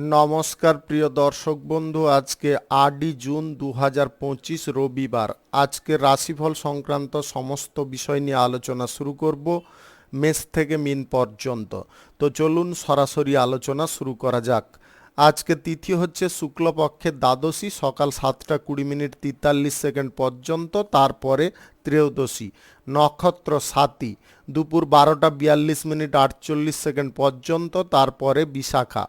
নমস্কার প্রিয় দর্শক বন্ধু, আজকে ৮ই জুন ২০২৫ রবিবার। আজকে রাশিফল সংক্রান্ত সমস্ত বিষয় নিয়ে আলোচনা শুরু করব মেষ থেকে মিন পর্যন্ত। তো চলুন সরাসরি আলোচনা শুরু করা যাক। আজকে তিথি হচ্ছে শুক্লপক্ষের দ্বাদশী, সকাল ৭টা ২০ মিনিট ৪৩ সেকেন্ড পর্যন্ত, তারপরে ত্রয়োদশী। নক্ষত্র স্বাতী, দুপুর ১২টা ৪২ মিনিট ৪৮ সেকেন্ড পর্যন্ত, তারপরে বিশাখা।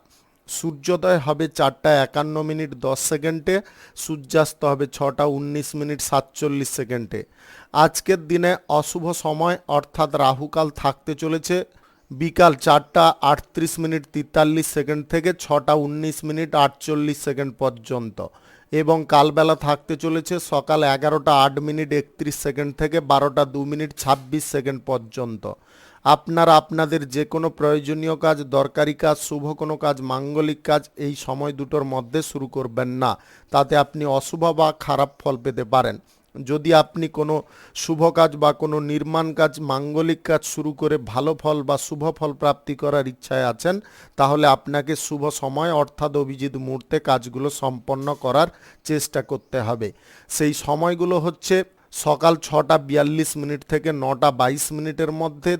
সূর্যোদয় হবে ৪টা ৫১ মিনিট ১০ সেকেন্ডে, সূর্যাস্ত হবে ৬টা ১৯ মিনিট ৪৭ সেকেন্ডে। আজকের দিনে অশুভ সময় অর্থাৎ রাহুকাল থাকতে চলেছে বিকাল ৪টা ৩৮ মিনিট ৪৩ সেকেন্ড থেকে ৬টা ১৯ মিনিট ৪৮ সেকেন্ড পর্যন্ত, এবং কালবেলা থাকতে চলেছে সকাল ১১টা ৮ মিনিট ৩১ সেকেন্ড থেকে ১২টা ২ মিনিট ২৬ সেকেন্ড পর্যন্ত। আপনারা আপনাদের যে কোনো প্রয়োজনীয় কাজ, দরকারি কাজ, শুভ কোনো কাজ, মাঙ্গলিক কাজ এই সময় দুটোর মধ্যে শুরু করবেন না, তাতে আপনি অশুভ বা খারাপ ফল পেতে পারেন। যদি আপনি কোনো শুভ কাজ বা কোনো নির্মাণ কাজ, মাঙ্গলিক কাজ শুরু করে ভালো ফল বা শুভ ফল প্রাপ্তি করার ইচ্ছায় আছেন, তাহলে আপনাকে শুভ সময় অর্থাৎ অভিজিৎ মুহূর্তে কাজগুলো সম্পন্ন করার চেষ্টা করতে হবে। সেই সময়গুলো হচ্ছে সকাল ৬টা ৪২ মিনিট থেকে ৯টা ২২ মিনিটের মধ্যে,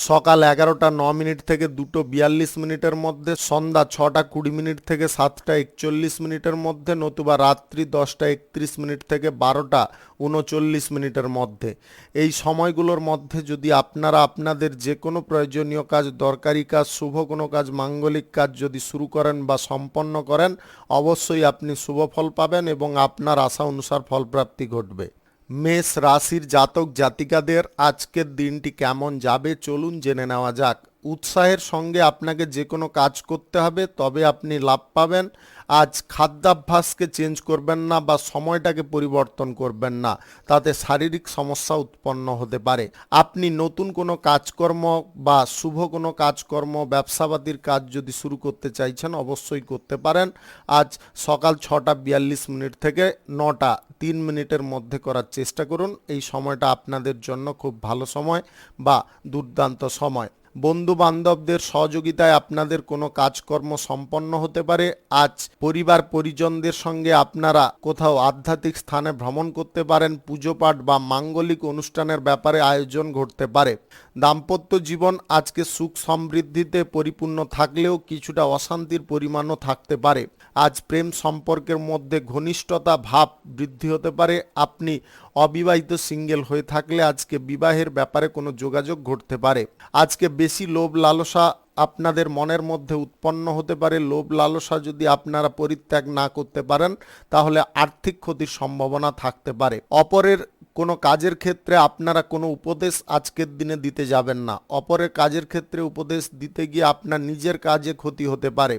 সকাল ১১টা ৯ মিনিট থেকে ২টো ৪২ মিনিটের মধ্যে, সন্ধ্যা ৬টা ২০ মিনিট থেকে ৭টা ৪১ মিনিটের মধ্যে, নতুবা রাত্রি ১০টা ৩১ মিনিট থেকে ১২টা ৩৯ মিনিটের মধ্যে। এই সময়গুলোর মধ্যে যদি আপনারা আপনাদের যে কোনো প্রয়োজনীয় কাজ, দরকারি কাজ, শুভ কোনো কাজ, মাঙ্গলিক কাজ যদি শুরু করেন বা সম্পন্ন করেন, অবশ্যই আপনি শুভ ফল পাবেন এবং আপনার আশা অনুসার ফলপ্রাপ্তি ঘটবে। মেষ রাশির জাতক জাতিকাদের আজকের দিনটি কেমন যাবে চলুন জেনে নেওয়া যাক। উৎসাহের সঙ্গে আপনাকে যে কোনো কাজ করতে হবে, তবে আপনি লাভ পাবেন। আজ খাদ্যাভ্যাসকে চেঞ্জ করবেন না বা সময়টাকে পরিবর্তন করবেন না, তাতে শারীরিক সমস্যা উৎপন্ন হতে পারে। আপনি নতুন কোনো কাজকর্ম বা শুভ কোনো কাজকর্ম, ব্যবসাপাতির কাজ যদি শুরু করতে চাইছেন, অবশ্যই করতে পারেন। আজ সকাল ৬টা ৪২ মিনিট থেকে ৯টা ৩ মিনিটের মধ্যে করার চেষ্টা করুন। এই সময়টা আপনাদের জন্য খুব ভালো সময় বা দুর্দান্ত সময়। বন্ধু বান্ধবদের সহযোগিতায় আপনাদের কোনো কাজকর্ম সম্পন্ন হতে পারে। আজ পরিবার পরিজনদের সঙ্গে আপনারা কোথাও আধ্যাত্মিক স্থানে ভ্রমণ করতে পারেন। পুজো পাঠ বা মাঙ্গলিক অনুষ্ঠানের ব্যাপারে আয়োজন ঘটতে পারে। দাম্পত্য জীবন আজকে সুখ সমৃদ্ধিতে পরিপূর্ণ থাকলেও কিছুটা অশান্তির পরিমাণও থাকতে পারে। আজ প্রেম সম্পর্কের মধ্যে ঘনিষ্ঠতা ভাব বৃদ্ধি হতে পারে। আপনি অবিবাহিত সিঙ্গেল হয়ে থাকলে আজকে বিবাহের ব্যাপারে কোনো যোগাযোগ ঘটতে পারে। আজকে বেশি লোভ লালসা আপনাদের মনের মধ্যে উৎপন্ন হতে পারে। লোভ লালসা যদি আপনারা পরিত্যাগ না করতে পারেন, তাহলে আর্থিক ক্ষতির সম্ভাবনা থাকতে পারে। অপরের কোনো কাজের ক্ষেত্রে আপনারা কোনো উপদেশ আজকের দিনে দিতে যাবেন না। অপরের কাজের ক্ষেত্রে উপদেশ দিতে গিয়ে আপনার নিজের কাজে ক্ষতি হতে পারে।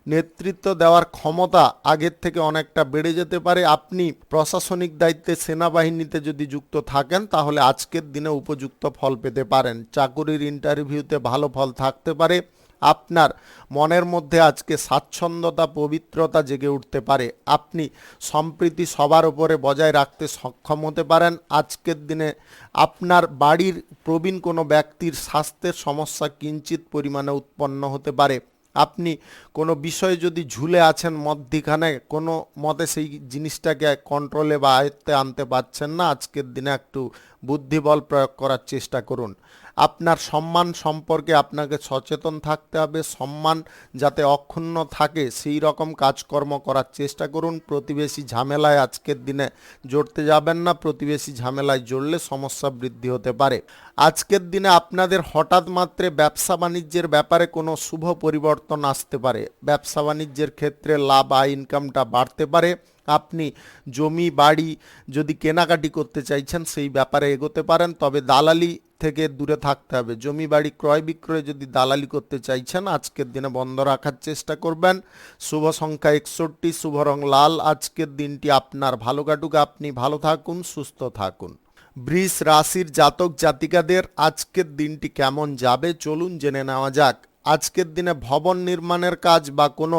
নেতৃত্ব দেওয়ার ক্ষমতা আগের থেকে অনেকটা বেড়ে যেতে পারে। আপনি প্রশাসনিক দায়িত্বে, সেনাবাহিনীতে যদি যুক্ত থাকেন, তাহলে আজকের দিনে উপযুক্ত ফল পেতে পারেন। চাকুরির ইন্টারভিউতে ভালো ফল থাকতে পারে। আপনার মনের মধ্যে আজকে স্বাচ্ছন্দ্যতা, পবিত্রতা জেগে উঠতে পারে। আপনি সম্প্রীতি সবার উপরে বজায় রাখতে সক্ষম হতে পারেন। আজকের দিনে আপনার বাড়ির প্রবীণ কোনো ব্যক্তির স্বাস্থ্যের সমস্যা কিঞ্চিত পরিমাণে উৎপন্ন হতে পারে। আপনি কোনো বিষয়ে যদি ঝুলে আছেন মধ্যিখানে, কোনো মতে সেই জিনিসটাকে কন্ট্রোলে বা আয়ত্তে আনতে পারছেন না, আজকের দিনে একটু বুদ্ধিবল প্রয়োগ করার চেষ্টা করুন। আপনার সম্মান সম্পর্কে আপনাকে সচেতন থাকতে হবে। সম্মান যাতে অক্ষুণ্ণ থাকে সেই রকম কাজকর্ম করার চেষ্টা করুন। প্রতিবেশী ঝামেলায় আজকের দিনে জড়তে যাবেন না। প্রতিবেশী ঝামেলায় জড়লে সমস্যা বৃদ্ধি হতে পারে। আজকের দিনে আপনাদের হঠাৎ মাত্রে ব্যবসা বাণিজ্যের ব্যাপারে কোনো শুভ পরিবর্তন আসতে পারে। ব্যবসা বাণিজ্যের ক্ষেত্রে লাভ, আয়, ইনকামটা বাড়তে পারে। আপনি জমি বাড়ি যদি কেনাকাটি করতে চাইছেন, সেই ব্যাপারে এগোতে পারেন, তবে দালালি থেকে দূরে থাকতে হবে। জমি বাড়ি ক্রয় বিক্রয় যদি দালালি করতে চাইছেন, আজকের দিনে বন্ধ রাখার চেষ্টা করবেন। শুভ সংখ্যা ৬১, শুভ রং লাল। আজকের দিনটি আপনার ভালো কাটুক। আপনি ভালো থাকুন, সুস্থ থাকুন। বৃষ রাশির জাতক জাতিকাদের আজকের দিনটি কেমন যাবে চলুন জেনে নেওয়া যাক। আজকের দিনে ভবন নির্মাণের কাজ বা কোনো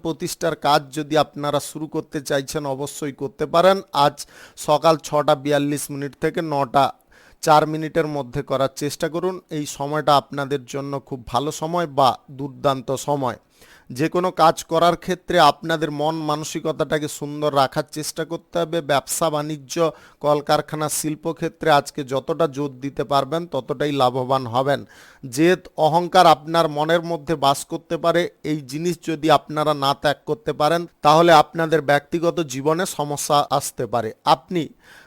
প্রতিষ্ঠার কাজ যদি আপনারা শুরু করতে চাইছেন, অবশ্যই করতে পারেন। আজ সকাল ৬টা ৪২ মিনিট থেকে ৯টা ৪ মিনিটের মধ্যে করার চেষ্টা করুন। এই সময়টা আপনাদের জন্য খুব ভালো সময় বা দুর্দান্ত সময়। যে কোনো কাজ করার ক্ষেত্রে আপনাদের মন মানসিকতাটাকে সুন্দর রাখার চেষ্টা করতে হবে। ব্যবসা বাণিজ্য, কলকারখানা, শিল্পক্ষেত্রে আজকে যতটা জোর দিতে পারবেন ততটাই লাভবান হবেন। জেদ, অহংকার আপনার মনের মধ্যে বাস করতে পারে, এই জিনিস যদি আপনারা না ত্যাগ করতে পারেন তাহলে আপনাদের ব্যক্তিগত জীবনে সমস্যা আসতে পারে। আপনি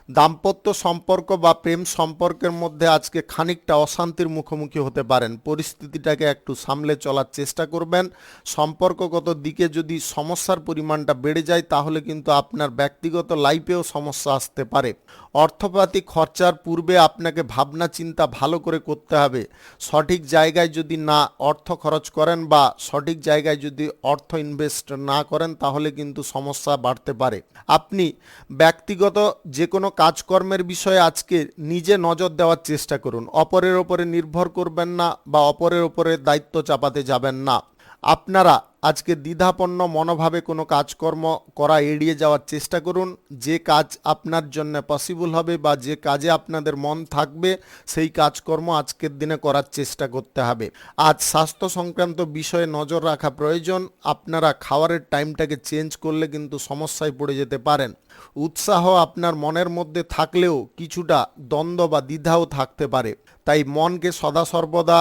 দাম্পত্য সম্পর্ক বা প্রেম সম্পর্কের মধ্যে আজকে খানিকটা অশান্তির মুখোমুখি হতে পারেন। পরিস্থিতিটাকে একটু সামলে চলার চেষ্টা করবেন। সম্পর্কগত দিকে যদি সমস্যার পরিমাণটা বেড়ে যায় তাহলে কিন্তু আপনার ব্যক্তিগত লাইফেও সমস্যা আসতে পারে। অর্থপাতি খরচার পূর্বে আপনাকে ভাবনা চিন্তা ভালো করে করতে হবে। সঠিক জায়গায় যদি না অর্থ খরচ করেন বা সঠিক জায়গায় যদি অর্থ ইনভেস্ট না করেন তাহলে কিন্তু সমস্যা বাড়তে পারে। আপনি ব্যক্তিগত যে কোনো কাজকর্মের বিষয়ে আজকে নিজে নজর দেওয়ার চেষ্টা করুন। অপরের ওপরে নির্ভর করবেন না বা অপরের ওপরে দায়িত্ব চাপাতে যাবেন না। আপনারা আজকে দ্বিধাপন্ন মনোভাবে কোনো কাজকর্ম করা এড়িয়ে যাওয়ার চেষ্টা করুন। যে কাজ আপনার জন্য পসিবল হবে বা যে কাজে আপনাদের মন থাকবে সেই কাজকর্ম আজকের দিনে করার চেষ্টা করতে হবে। আজ স্বাস্থ্য সংক্রান্ত বিষয়ে নজর রাখা প্রয়োজন। আপনারা খাওয়ারের টাইমটাকে চেঞ্জ করলে কিন্তু সমস্যায় পড়ে যেতে পারেন। উৎসাহ আপনার মনের মধ্যে থাকলেও কিছুটা দ্বন্দ্ব বা দ্বিধাও থাকতে পারে, তাই মনকে সদা সর্বদা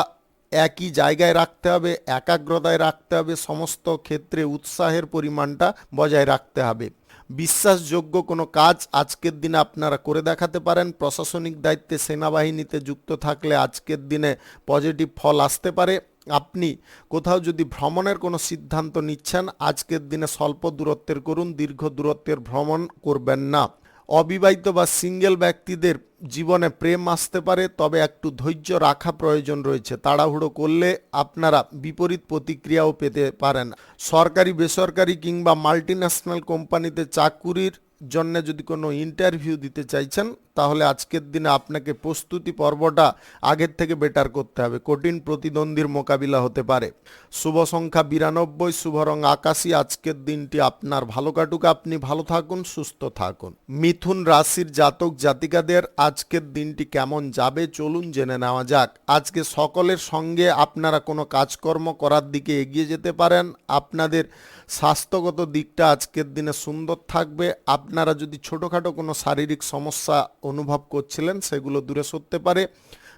একই জায়গায় রাখতে হবে, একাগ্রতায় রাখতে হবে, সমস্ত ক্ষেত্রে উৎসাহের পরিমাণটা বজায় রাখতে হবে। বিশ্বাসযোগ্য কোনো কাজ আজকের দিনে আপনারা করে দেখাতে পারেন। প্রশাসনিক দায়িত্বে সেনাবাহিনীতে যুক্ত থাকলে আজকের দিনে পজিটিভ ফল আসতে পারে। আপনি কোথাও যদি ভ্রমণের কোনো সিদ্ধান্ত নিচ্ছেন আজকের দিনে স্বল্প দূরত্বের করুন, দীর্ঘ দূরত্বের ভ্রমণ করবেন না। অবিবাহিত বা সিঙ্গেল ব্যক্তিদের জীবনে প্রেম আসতে পারে, তবে একটু ধৈর্য রাখা প্রয়োজন রয়েছে। তাড়াহুড়ো করলে আপনারা বিপরীত প্রতিক্রিয়াও পেতে পারেন। সরকারি, বেসরকারি কিংবা মাল্টিন্যাশনাল কোম্পানিতে চাকুরির জন্য যদি কোনো ইন্টারভিউ দিতে চাইছেন তাহলে আজকের দিনে আপনাকে প্রস্তুতি পর্বটা আগের থেকে বেটার করতে হবে। কঠিন প্রতিদ্বন্দ্বীর মোকাবিলা হতে পারে। শুভ সংখ্যা 92, শুভ রং আকাশী। আজকের দিনটি আপনার ভালো কাটুক, আপনি ভালো থাকুন, সুস্থ থাকুন। মিথুন রাশির জাতক জাতিকাদের আজকের দিনটি কেমন যাবে চলুন জেনে নেওয়া যাক। আজকে সকলের সঙ্গে আপনারা কোনো কাজকর্ম করার দিকে এগিয়ে যেতে পারেন। আপনাদের স্বাস্থ্যগত দিকটা আজকের দিনে সুন্দর থাকবে। আপনারা যদি ছোটোখাটো কোনো শারীরিক সমস্যা অনুভব করছিলেন সেগুলো দূরে সরতে পারে।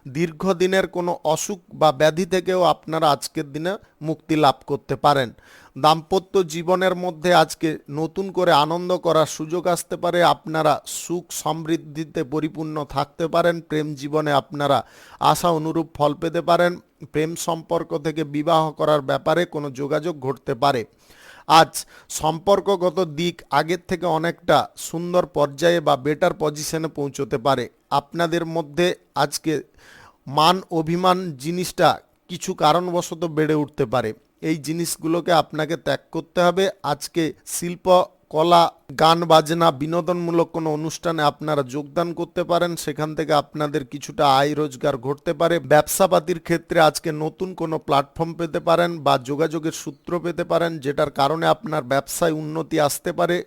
দীর্ঘদিনের কোনো অসুখ বা ব্যাধি থেকেও আপনারা আজকের দিনে মুক্তি লাভ করতে পারেন। দাম্পত্য জীবনের মধ্যে আজকে নতুন করে আনন্দ করার সুযোগ আসতে পারে। আপনারা সুখ সমৃদ্ধিতে পরিপূর্ণ থাকতে পারেন। প্রেম জীবনে আপনারা আশা অনুরূপ ফল পেতে পারেন। প্রেম সম্পর্ক থেকে বিবাহ করার ব্যাপারে কোনো যোগাযোগ ঘটতে পারে। আজ সম্পর্কগত দিক আগের থেকে অনেকটা সুন্দর পর্যায়ে বা বেটার পজিশনে পৌঁছতে পারে। আপনাদের মধ্যে আজকে মান অভিমান জিনিসটা কিছু কারণবশত বেড়ে উঠতে পারে। এই জিনিসগুলোকে আপনাকে ত্যাগ করতে হবে। আজকে শিল্প, কলা, গান বাজনা, বিনোদনমূলক কোনো অনুষ্ঠানে আপনারা যোগদান করতে পারেন। সেখান থেকে আপনাদের কিছুটা আয় রোজগার ঘটতে পারে। ব্যবসাপাতির ক্ষেত্রে আজকে নতুন কোনো প্ল্যাটফর্ম পেতে পারেন বা যোগাযোগের সূত্র পেতে পারেন, যেটার কারণে আপনার ব্যবসায় উন্নতি আসতে পারে।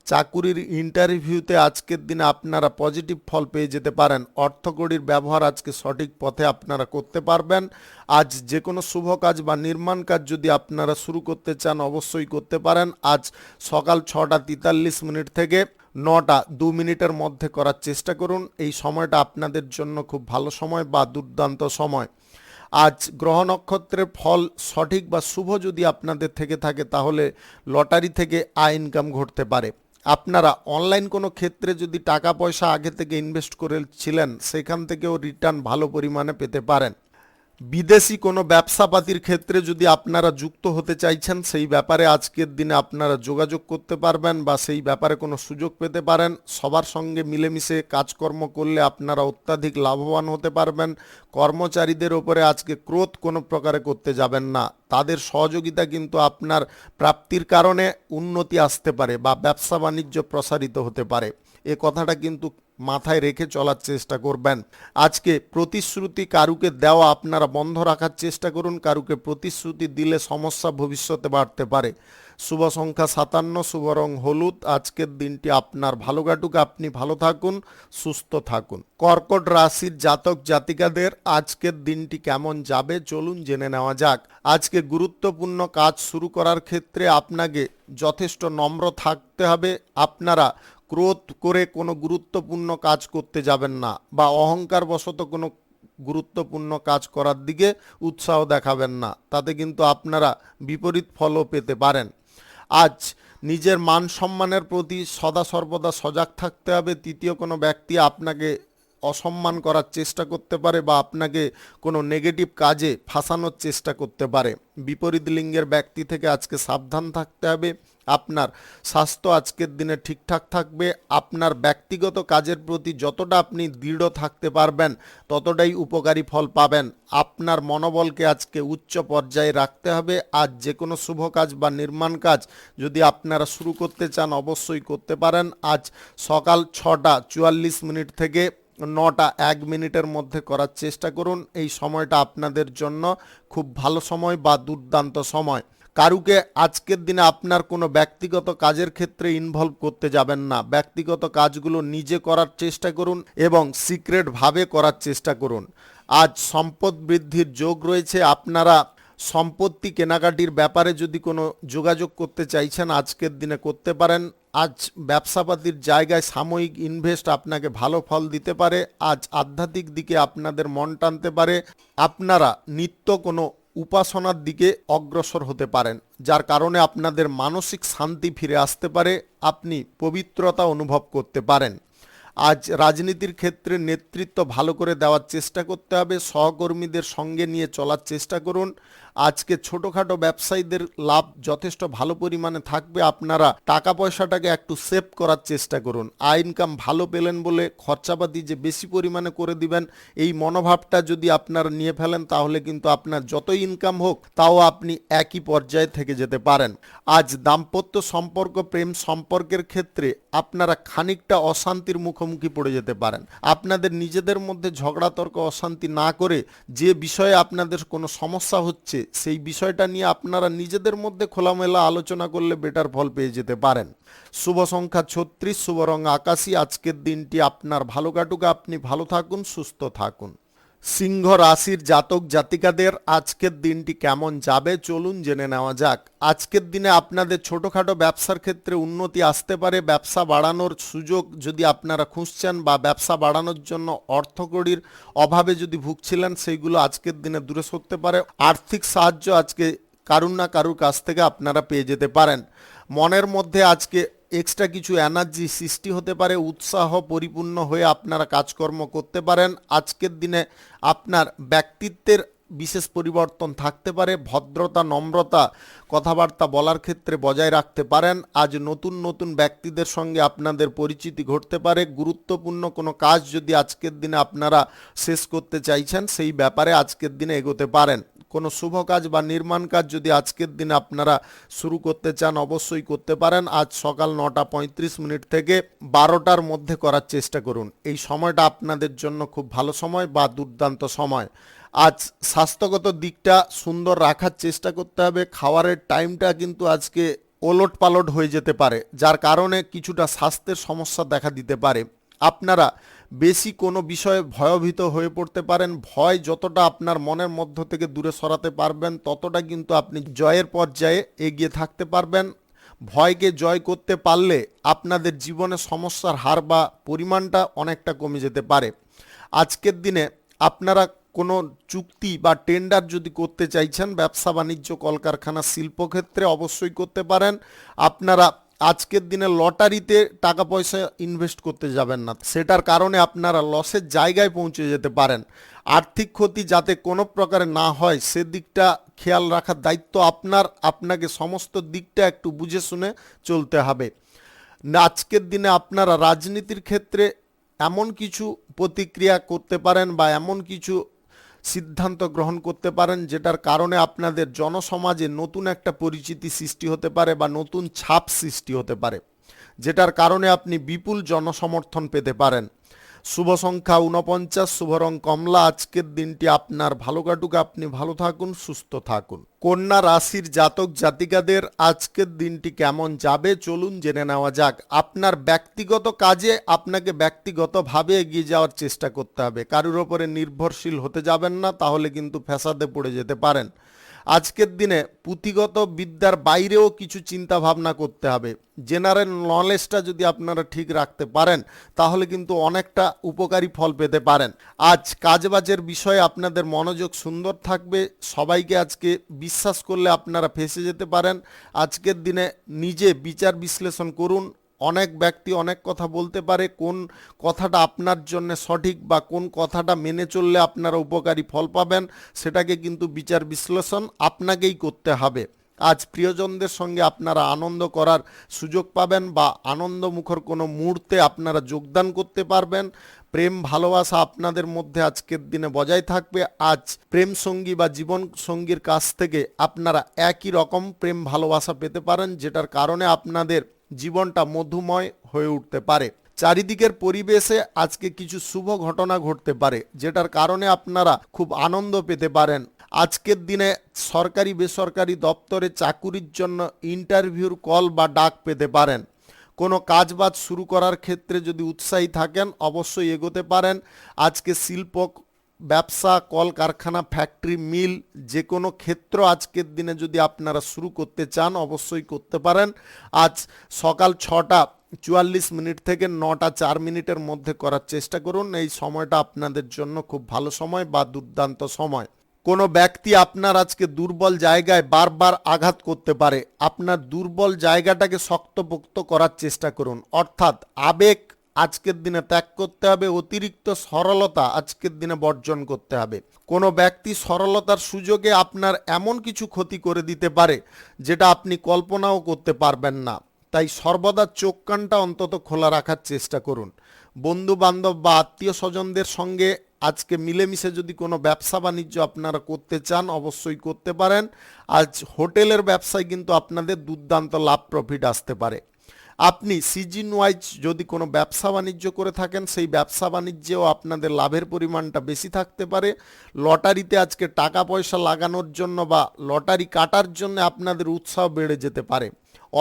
চাকুরির ইন্টারভিউতে আজকের দিনে আপনারা পজিটিভ ফল পেয়ে যেতে পারেন। অর্থকড়ির ব্যবহার আজকে সঠিক পথে আপনারা করতে পারবেন। আজ যে কোনো শুভ কাজ বা নির্মাণ কাজ যদি আপনারা শুরু করতে চান অবশ্যই করতে পারেন। আজ সকাল 6:43 থেকে 9:02 মধ্যে করার চেষ্টা করুন। এই সময়টা আপনাদের জন্য খুব ভালো সময় বা দুর্দান্ত সময়। আজ গ্রহ নক্ষত্রের ফল সঠিক বা শুভ যদি আপনাদের থেকে থাকে তাহলে লটারি থেকে আয় ইনকাম ঘটতে পারে। আপনারা অনলাইন কোনো ক্ষেত্রে যদি টাকা পয়সা আগে থেকে ইনভেস্ট করেছিলেন সেখান থেকেও রিটার্ন ভালো পরিমাণে পেতে পারেন। বিদেশি কোনো ব্যবসাপাতির ক্ষেত্রে যদি আপনারা যুক্ত হতে চাইছেন সেই ব্যাপারে আজকের দিনে আপনারা যোগাযোগ করতে পারবেন বা সেই ব্যাপারে কোনো সুযোগ পেতে পারেন। সবার সঙ্গে মিলেমিশে কাজকর্ম করলে আপনারা অত্যাধিক লাভবান হতে পারবেন। কর্মচারীদের ওপরে আজকে ক্রোধ কোনো প্রকারে করতে যাবেন না। তাদের সহযোগিতা কিন্তু আপনার প্রাপ্তির কারণে উন্নতি আসতে পারে বা ব্যবসা বাণিজ্য প্রসারিত হতে পারে। এ কথাটা কিন্তু মাথায় রেখে চলার চেষ্টা করবেন। আজকে প্রতিশ্রুতি কারুকে দেওয়া আপনারা বন্ধ রাখার চেষ্টা করুন। কারুকে প্রতিশ্রুতি দিলে সমস্যা ভবিষ্যতে বাড়তে পারে। শুভ সংখ্যা 57, শুভ রং হলুদ। আজকের দিনটি আপনার ভালো কাটুক, আপনি ভালো থাকুন, সুস্থ থাকুন। কর্কট রাশির জাতক জাতিকাদের আজকের দিনটি কেমন যাবে চলুন জেনে নেওয়া যাক। আজকে গুরুত্বপূর্ণ কাজ শুরু করার ক্ষেত্রে আপনাকে যথেষ্ট নম্র থাকতে হবে। আপনারা ক্রোধ করে কোনো গুরুত্বপূর্ণ কাজ করতে যাবেন না, বা অহংকারবশত কোনো গুরুত্বপূর্ণ কাজ করার দিকে উৎসাহ দেখাবেন না, তাতে কিন্তু আপনারা বিপরীত ফলও পেতে পারেন। আজ নিজের মান সম্মানের প্রতি সদা সর্বদা সজাগ থাকতে হবে। তৃতীয় কোনো ব্যক্তি আপনাকে অসম্মান করার চেষ্টা করতে পারে বা আপনাকে কোনো নেগেটিভ কাজে ফাঁসানোর চেষ্টা করতে পারে। বিপরীত লিঙ্গের ব্যক্তি থেকে আজকে সাবধান থাকতে হবে। আপনার স্বাস্থ্য আজকের দিনে ঠিকঠাক থাকবে। আপনার ব্যক্তিগত কাজের প্রতি যতটা আপনি দৃঢ় থাকতে পারবেন ততটাই উপকারী ফল পাবেন। আপনার মনোবলকে আজকে উচ্চ পর্যায়ে রাখতে হবে। আজ যে কোনো শুভ কাজ বা নির্মাণ কাজ যদি আপনারা শুরু করতে চান অবশ্যই করতে পারেন। আজ সকাল 6:44 থেকে 9:01 মধ্যে করার চেষ্টা করুন। এই সময়টা আপনাদের জন্য খুব ভালো সময় বা দুর্দান্ত সময়। কারুকে আজকের দিনে আপনার কোনো ব্যক্তিগত কাজের ক্ষেত্রে ইনভলভ করতে যাবেন না। ব্যক্তিগত কাজগুলো নিজে করার চেষ্টা করুন এবং সিক্রেটভাবে করার চেষ্টা করুন। আজ সম্পদ বৃদ্ধির যোগ রয়েছে। আপনারা সম্পত্তি কেনাকাটির ব্যাপারে যদি কোনো যোগাযোগ করতে চাইছেন আজকের দিনে করতে পারেন। আজ ব্যবসাপাতির জায়গায় সাময়িক ইনভেস্ট আপনাকে ভালো ফল দিতে পারে। আজ আধ্যাত্মিক দিকে আপনাদের মন টানতে পারে। আপনারা নিত্য কোনো উপাসনার দিকে অগ্রসর হতে পারেন, যার কারণে আপনাদের মানসিক শান্তি ফিরে আসতে পারে। আপনি পবিত্রতা অনুভব করতে পারেন। আজ রাজনীতির ক্ষেত্রে নেতৃত্ব ভালো করে দেওয়ার চেষ্টা করতে হবে। সহকর্মীদের সঙ্গে নিয়ে চলার চেষ্টা করুন। আজকে ছোটোখাটো ব্যবসায়ীদের লাভ যথেষ্ট ভালো পরিমাণে থাকবে। আপনারা টাকা পয়সাটাকে একটু সেভ করার চেষ্টা করুন। আয় ইনকাম ভালো পেলেন বলে খরচাপাতি যে বেশি পরিমাণে করে দিবেন, এই মনোভাবটা যদি আপনারা নিয়ে ফেলেন তাহলে কিন্তু আপনার যতই ইনকাম হোক তাও আপনি একই পর্যায়ে থেকে যেতে পারেন। আজ দাম্পত্য সম্পর্ক, প্রেম সম্পর্কের ক্ষেত্রে আপনারা খানিকটা অশান্তির মুখোমুখি পড়ে যেতে পারেন। আপনাদের নিজেদের মধ্যে ঝগড়া তর্ক অশান্তি না করে যে বিষয়ে আপনাদের কোনো সমস্যা হচ্ছে সেই বিষয়টা নিয়ে আপনারা নিজেদের মধ্যে খোলামেলা আলোচনা করলে বেটার ফল পেয়ে যেতে পারেন। শুভ সংখ্যা 36, শুভ রং আকাশী। আজকের দিনটি আপনার ভালো কাটুক, আপনি ভালো থাকুন, সুস্থ থাকুন। সিংহ রাশির জাতক জাতিকাদের আজকের দিনটি কেমন যাবে চলুন জেনে নেওয়া যাক। আজকের দিনে আপনাদের ছোটোখাটো ব্যবসার ক্ষেত্রে উন্নতি আসতে পারে। ব্যবসা বাড়ানোর সুযোগ যদি আপনারা খুঁজছেন বা ব্যবসা বাড়ানোর জন্য অর্থকড়ির অভাবে যদি ভুগছিলেন সেইগুলো আজকের দিনে দূরে সরতে পারে। আর্থিক সাহায্য আজকে কারুর না কারুর কাছ থেকে আপনারা পেয়ে যেতে পারেন। মনের মধ্যে আজকে এক্সট্রা কিছু এনার্জি সৃষ্টি হতে পারে। উৎসাহ পরিপূর্ণ হয়ে আপনারা কাজকর্ম করতে পারেন। আজকের দিনে আপনার ব্যক্তিত্বের বিশেষ পরিবর্তন থাকতে পারে। ভদ্রতা, নম্রতা কথাবার্তা বলার ক্ষেত্রে বজায় রাখতে পারেন। আজ নতুন নতুন ব্যক্তিদের সঙ্গে আপনাদের পরিচিতি ঘটতে পারে। গুরুত্বপূর্ণ কোনো কাজ যদি আজকের দিনে আপনারা শেষ করতে চাইছেন সেই ব্যাপারে আজকের দিনে এগোতে পারেন। কোনো শুভ কাজ বা নির্মাণ কাজ যদি আজকের দিনে আপনারা শুরু করতে চান অবশ্যই করতে পারেন। আজ সকাল 9:35 থেকে 12টার মধ্যে করার চেষ্টা করুন। এই সময়টা আপনাদের জন্য খুব ভালো সময় বা দুর্দান্ত সময়। আজ স্বাস্থ্যগত দিকটা সুন্দর রাখার চেষ্টা করতে হবে। খাবারের টাইমটা কিন্তু আজকে ওলট পালট হয়ে যেতে পারে, যার কারণে কিছুটা স্বাস্থ্যের সমস্যা দেখা দিতে পারে। আপনারা বেশি কোনো বিষয়ে ভয়ভীত হয়ে পড়তে পারেন। ভয় যতটা আপনার মনের মধ্য থেকে দূরে সরাতে পারবেন ততটা কিন্তু আপনি জয়ের পর্যায়ে এগিয়ে থাকতে পারবেন। ভয়কে জয় করতে পারলে আপনাদের জীবনে সমস্যার হার বা পরিমাণটা অনেকটা কমে যেতে পারে। আজকের দিনে আপনারা কোনো চুক্তি বা টেন্ডার যদি করতে চাইছেন ব্যবসা বাণিজ্য, কলকারখানা, শিল্পক্ষেত্রে অবশ্যই করতে পারেন। আপনারা আজকের দিনে লটারিতে টাকা পয়সা ইনভেস্ট করতে যাবেন না, সেটার কারণে আপনারা লসের জায়গায় পৌঁছে যেতে পারেন। আর্থিক ক্ষতি যাতে কোনো প্রকারে না হয় সেদিকটা খেয়াল রাখার দায়িত্ব আপনার। আপনাকে সমস্ত দিকটা একটু বুঝে শুনে চলতে হবে। আজকের দিনে আপনারা রাজনীতির ক্ষেত্রে এমন কিছু প্রতিক্রিয়া করতে পারেন বা এমন কিছু সিদ্ধান্ত গ্রহণ করতে পারেন যেটার কারণে আপনাদের জনসমাজে নতুন একটা পরিচিতি সৃষ্টি হতে পারে বা নতুন ছাপ সৃষ্টি হতে পারে। যেটার কারণে আপনি বিপুল জনসমর্থন পেতে পারেন। শুভ সংখ্যা 49, শুভ রং কমলা। আজকের দিনটি আপনার ভালো কাটুক, আপনি ভালো থাকুন, সুস্থ থাকুন। কন্যা রাশির জাতক জাতিকাদের আজকের দিনটি কেমন যাবে চলুন জেনে নেওয়া যাক। আপনার ব্যক্তিগত কাজে আপনাকে ব্যক্তিগতভাবে এগিয়ে যাওয়ার চেষ্টা করতে হবে, কারোর ওপরে নির্ভরশীল হতে যাবেন না, তাহলে কিন্তু ফ্যাসাদে পড়ে যেতে পারেন। আজকের দিনে পুঁথিগত বিদ্যার বাইরেও কিছু চিন্তা ভাবনা করতে হবে। জেনারেল নলেজটা যদি আপনারা ঠিক রাখতে পারেন তাহলে কিন্তু অনেকটা উপকারী ফল পেতে পারেন। আজ কাজবাজের বিষয়ে আপনাদের মনোযোগ সুন্দর থাকবে। সবাইকে আজকে বিশ্বাস করলে আপনারা ফেঁসে যেতে পারেন। আজকের দিনে নিজে বিচার বিশ্লেষণ করুন। অনেক ব্যক্তি অনেক কথা বলতে পারে, কোন কথাটা আপনার জন্য সঠিক বা কোন কথাটা মেনে চললে আপনারা উপকারী ফল পাবেন সেটাকে কিন্তু বিচার বিশ্লেষণ আপনাকেই করতে হবে। আজ প্রিয়জনদের সঙ্গে আপনারা আনন্দ করার সুযোগ পাবেন বা আনন্দমুখর কোনো মুহূর্তে আপনারা যোগদান করতে পারবেন। প্রেম ভালোবাসা আপনাদের মধ্যে আজকের দিনে বজায় থাকবে। আজ প্রেম সঙ্গী বা জীবন সঙ্গীর কাছ থেকে আপনারা একই রকম প্রেম ভালোবাসা পেতে পারেন, যেটার কারণে আপনাদের জীবনটা মধুময় হয়ে উঠতে পারে। চারিদিকের পরিবেশে আজকে কিছু শুভ ঘটনা ঘটতে পারে, যেটার কারণে আপনারা খুব আনন্দ পেতে পারেন। আজকের দিনে সরকারি বেসরকারি দপ্তরে চাকুরির জন্য ইন্টারভিউর কল বা ডাক পেতে পারেন। কোনো কাজবাজ শুরু করার ক্ষেত্রে যদি উৎসাহী থাকেন অবশ্যই এগোতে পারেন। আজকে শিল্প, ব্যবসা, কলকারখানা, ফ্যাক্টরি, মিল, যে কোনো ক্ষেত্র আজকের দিনে যদি আপনারা শুরু করতে চান অবশ্যই করতে পারেন। আজ সকাল 6:44 থেকে 9:04 মধ্যে করার চেষ্টা করুন। এই সময়টা আপনাদের জন্য খুব ভালো সময় বা দুর্দান্ত সময়। কোনো ব্যক্তি আপনার আজকে দুর্বল জায়গায় বারবার আঘাত করতে পারে। আপনার দুর্বল জায়গাটাকে শক্তপোক্ত করার চেষ্টা করুন, অর্থাৎ আবেগ আজকের দিনে ত্যাগ করতে হবে। অতিরিক্ত সরলতা আজকের দিনে বর্জন করতে হবে। কোনো ব্যক্তি সরলতার সুযোগে আপনার এমন কিছু ক্ষতি করে দিতে পারে যেটা আপনি কল্পনাও করতে পারবেন না। তাই সর্বদা চোখ কানটা অন্তত খোলা রাখার চেষ্টা করুন। বন্ধু বান্ধব বা আত্মীয় স্বজনদের সঙ্গে আজকে মিলেমিশে যদি কোনো ব্যবসা বাণিজ্য আপনারা করতে চান অবশ্যই করতে পারেন। আজ হোটেলের ব্যবসায় কিন্তু আপনাদের দুর্দান্ত লাভ প্রফিট আসতে পারে। আপনি সিজন ওয়াইজ যদি কোনো ব্যবসা বাণিজ্য করে থাকেন সেই ব্যবসা বাণিজ্যেও আপনাদের লাভের পরিমাণটা বেশি থাকতে পারে। লটারিতে আজকে টাকা পয়সা লাগানোর জন্য বা লটারি কাটার জন্য আপনাদের উৎসাহ বেড়ে যেতে পারে।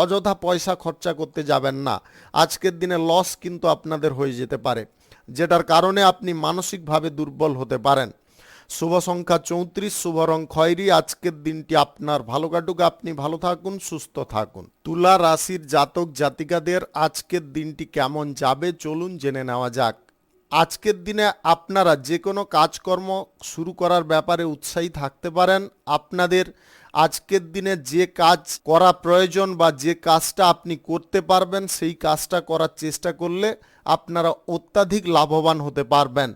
অযথা পয়সা খরচা করতে যাবেন না। আজকের দিনে লস কিন্তু আপনাদের হয়ে যেতে পারে, যেটার কারণে আপনি মানসিকভাবে দুর্বল হতে পারেন। শুভ সংখ্যা 34, শুভ রং খয়েরি। আজকের দিনটি আপনার ভালো কাটুক, আপনি ভালো থাকুন, সুস্থ থাকুন। তুলা রাশির জাতক জাতিকাদের আজকের দিনটি কেমন যাবে চলুন জেনে নেওয়া যাক। আজকের দিনে আপনারা যে কোনো কাজকর্ম শুরু করার ব্যাপারে উৎসাহী থাকতে পারেন। আপনাদের আজকের দিনে যে কাজ করা প্রয়োজন বা যে কাজটা আপনি করতে পারবেন সেই কাজটা করার চেষ্টা করলে আপনারা অত্যাধিক লাভবান হতে পারবেন।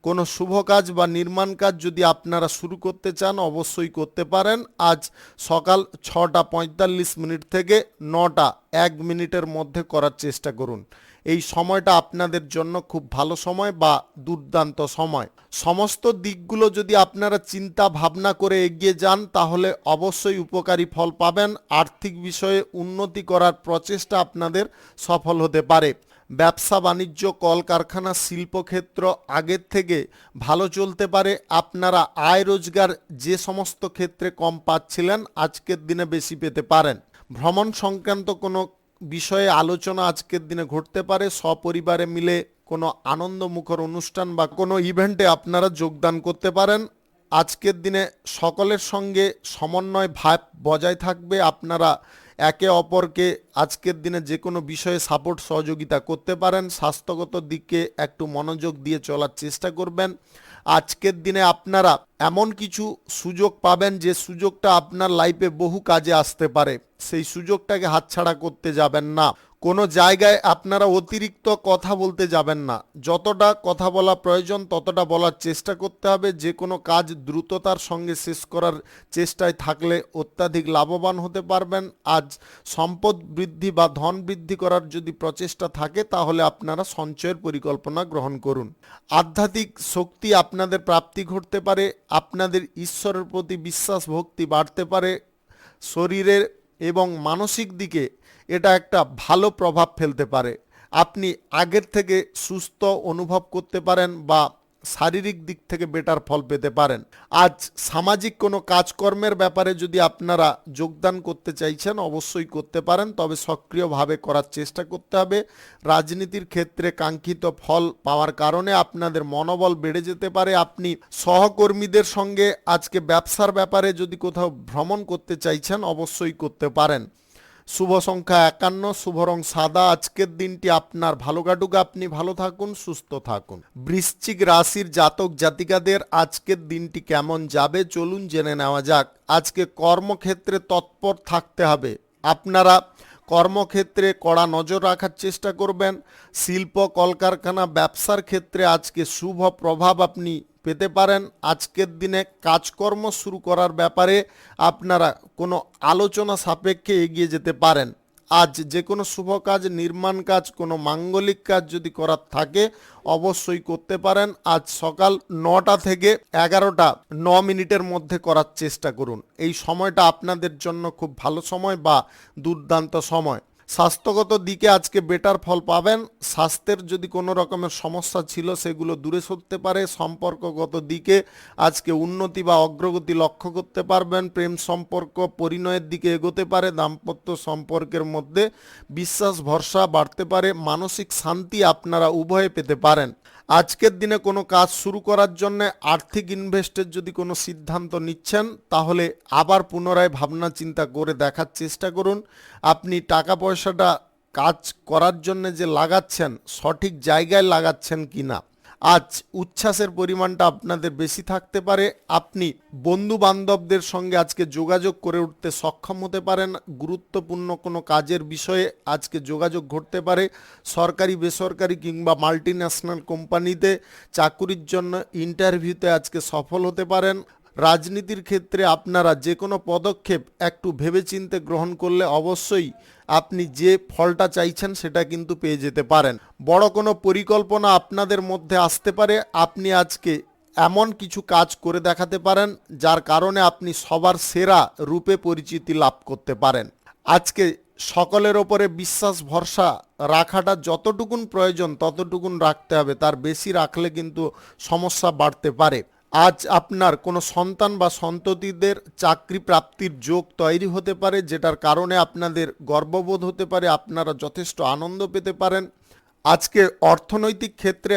কোনো শুভ কাজ বা নির্মাণ কাজ যদি আপনারা শুরু করতে চান অবশ্যই করতে পারেন। আজ সকাল 6:45 থেকে 9:01 মধ্যে করার চেষ্টা করুন। এই সময়টা আপনাদের জন্য খুব ভালো সময় বা দুর্দান্ত সময়। সমস্ত দিকগুলো যদি আপনারা চিন্তা ভাবনা করে এগিয়ে যান তাহলে অবশ্যই উপকারী ফল পাবেন। আর্থিক বিষয়ে উন্নতি করার প্রচেষ্টা আপনাদের সফল হতে পারে। ব্যবসা বাণিজ্য, কলকারখানা, শিল্পক্ষেত্র আগের থেকে ভালো চলতে পারে। আপনারা আয় রোজগার যে সমস্ত ক্ষেত্রে কম পাচ্ছিলেন আজকের দিনে বেশি পেতে পারেন। ভ্রমণ সংক্রান্ত কোনো বিষয়ে আলোচনা আজকের দিনে ঘটতে পারে। সপরিবারে মিলে কোনো আনন্দমুখর অনুষ্ঠান বা কোনো ইভেন্টে আপনারা যোগদান করতে পারেন। আজকের দিনে সকলের সঙ্গে সমন্বয় ভাব বজায় থাকবে। আপনারা একে অপরকে আজকের দিনে যে কোনো বিষয়ে সাপোর্ট সহযোগিতা করতে পারেন। স্বাস্থ্যগত দিকে একটু মনোযোগ দিয়ে চলার চেষ্টা করবেন। আজকের দিনে আপনারা এমন কিছু সুযোগ পাবেন যে সুযোগটা আপনার লাইফে বহু কাজে আসতে পারে। সেই সুযোগটাকে হাতছাড়া করতে যাবেন না। কোনো জায়গায় আপনারা অতিরিক্ত কথা বলতে যাবেন না। যতটা কথা বলা প্রয়োজন ততটা বলার চেষ্টা করতে হবে। যে কোনো কাজ দ্রুততার সঙ্গে শেষ করার চেষ্টায় থাকলে অত্যাধিক লাভবান হতে পারবেন। আজ সম্পদ বৃদ্ধি বা ধন বৃদ্ধি করার যদি প্রচেষ্টা থাকে তাহলে আপনারা সঞ্চয়ের পরিকল্পনা গ্রহণ করুন। আধ্যাত্মিক শক্তি আপনাদের প্রাপ্তি ঘটতে পারে। আপনাদের ঈশ্বরের প্রতি বিশ্বাস ভক্তি বাড়তে পারে। শরীরের এবং মানসিক দিকে এটা একটা ভালো প্রভাব ফেলতে পারে। আপনি আগের থেকে সুস্থ অনুভব করতে পারেন বা শারীরিক দিক থেকে বেটার ফল পেতে পারেন। আজ সামাজিক কোনো কাজকর্মের ব্যাপারে যদি আপনারা যোগদান করতে চাইছেন অবশ্যই করতে পারেন, তবে সক্রিয়ভাবে করার চেষ্টা করতে হবে। রাজনীতির ক্ষেত্রে কাঙ্ক্ষিত ফল পাওয়ার কারণে আপনাদের মনোবল বেড়ে যেতে পারে। আপনি সহকর্মীদের সঙ্গে আজকে ব্যবসার ব্যাপারে যদি কোথাও ভ্রমণ করতে চাইছেন অবশ্যই করতে পারেন। শুভ সংখ্যা 51, শুভ রং সাদা। আজকের দিনটি আপনার ভালো কাটুক, আপনি ভালো থাকুন, সুস্থ থাকুন। বৃশ্চিক রাশির জাতক জাতিকাদের আজকের দিনটি কেমন যাবে চলুন জেনে নেওয়া যাক। আজকে কর্মক্ষেত্রে তৎপর থাকতে হবে। আপনারা কর্মক্ষেত্রে কড়া নজর রাখার চেষ্টা করবেন। শিল্প কলকারখানা ব্যবসার ক্ষেত্রে আজকে শুভ প্রভাব আপনি পেতে পারেন। আজকের দিনে কাজকর্ম শুরু করার ব্যাপারে আপনারা কোনো আলোচনা সাপেক্ষে এগিয়ে যেতে পারেন। আজ যে কোনো শুভ কাজ, নির্মাণ কাজ, কোনো মাঙ্গলিক কাজ যদি করার থাকে অবশ্যই করতে পারেন। আজ সকাল 9টা থেকে 11টা 9 মিনিটের মধ্যে করার চেষ্টা করুন। এই সময়টা আপনাদের জন্য খুব ভালো সময় বা দুর্দান্ত সময়। স্বাস্থ্যগত দিকে আজকে বেটার ফল পাবেন। স্বাস্থ্যের যদি কোনো রকমের সমস্যা ছিল সেগুলো দূরে সরতে পারে। সম্পর্কগত দিকে আজকে উন্নতি বা অগ্রগতি লক্ষ্য করতে পারবেন। প্রেম সম্পর্ক পরিণয়ের দিকে এগোতে পারে। দাম্পত্য সম্পর্কের মধ্যে বিশ্বাস ভরসা বাড়তে পারে। মানসিক শান্তি আপনারা উভয়ে পেতে পারেন। আজকের দিনে কোনো কাজ শুরু করার জন্য আর্থিক ইনভেস্টের যদি কোনো সিদ্ধান্ত নিচ্ছেন তাহলে আবার পুনরায় ভাবনা চিন্তা করে দেখার চেষ্টা করুন আপনি টাকা পয়সাটা কাজ করার জন্য যে লাগাচ্ছেন সঠিক জায়গায় লাগাচ্ছেন কিনা। আজ উচ্ছ্বাসের পরিমাণটা আপনাদের বেশি থাকতে পারে। আপনি বন্ধু বান্ধবদের সঙ্গে আজকে যোগাযোগ করে উঠতে সক্ষম হতে পারেন। গুরুত্বপূর্ণ কোনো কাজের বিষয়ে আজকে যোগাযোগ ঘটতে পারে। সরকারি বেসরকারি কিংবা মাল্টিন্যাশনাল কোম্পানিতে চাকুরির জন্য ইন্টারভিউতে আজকে সফল হতে পারেন। রাজনীতির ক্ষেত্রে আপনারা যে কোনো পদক্ষেপ একটু ভেবেচিন্তে গ্রহণ করলে অবশ্যই আপনি যে ফলটা চাইছেন সেটা কিন্তু পেয়ে যেতে পারেন। বড় কোনো পরিকল্পনা আপনাদের মধ্যে আসতে পারে। আপনি আজকে এমন কিছু কাজ করে দেখাতে পারেন যার কারণে আপনি সবার সেরা রূপে পরিচিতি লাভ করতে পারেন। আজকে সকলের ওপরে বিশ্বাস ভরসা রাখাটা যতটুকুন প্রয়োজন ততটুকুন রাখতে হবে, তার বেশি রাখলে কিন্তু সমস্যা বাড়তে পারে। আজ আপনার কোনো সন্তান বা সন্ততিদের চাকরি প্রাপ্তির যোগ তৈরি হতে পারে, যেটার কারণে আপনাদের গর্ববোধ হতে পারে, আপনারা যথেষ্ট আনন্দ পেতে পারেন। আজকে অর্থনৈতিক ক্ষেত্রে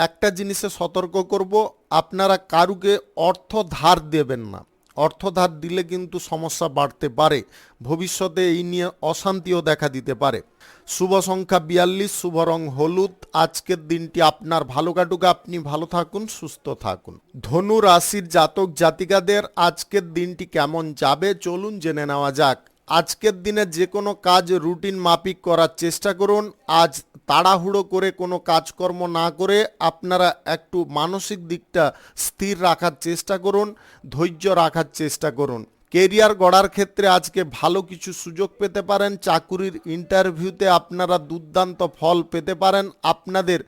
একটা জিনিসে সতর্ক করব, আপনারা কারুকে অর্থ ধার দেবেন না। অর্থ ধার দিলে কিন্তু সমস্যা বাড়তে পারে, ভবিষ্যতে এই নিয়ে অশান্তিও দেখা দিতে পারে। শুভ সংখ্যা 42, শুভ রং হলুদ। আজকের দিনটি আপনার ভালো কাটুক, আপনি ভালো থাকুন, সুস্থ থাকুন। ধনু রাশির জাতক জাতিকাদের আজকের দিনটি কেমন যাবে চলুন জেনে নেওয়া যাক। আজকের দিনে যে কোনো কাজ রুটিন মাফিক করার চেষ্টা করুন। আজ তাড়াহুড়ো করে কোনো কাজকর্ম না করে আপনারা একটু মানসিক দিকটা স্থির রাখার চেষ্টা করুন, ধৈর্য রাখার চেষ্টা করুন। কেরিয়ার গড়ার ক্ষেত্রে আজকে ভালো কিছু সুযোগ পেতে পারেন। চাকুরির ইন্টারভিউতে আপনারা দুর্দান্ত ফল পেতে পারেন। আপনাদের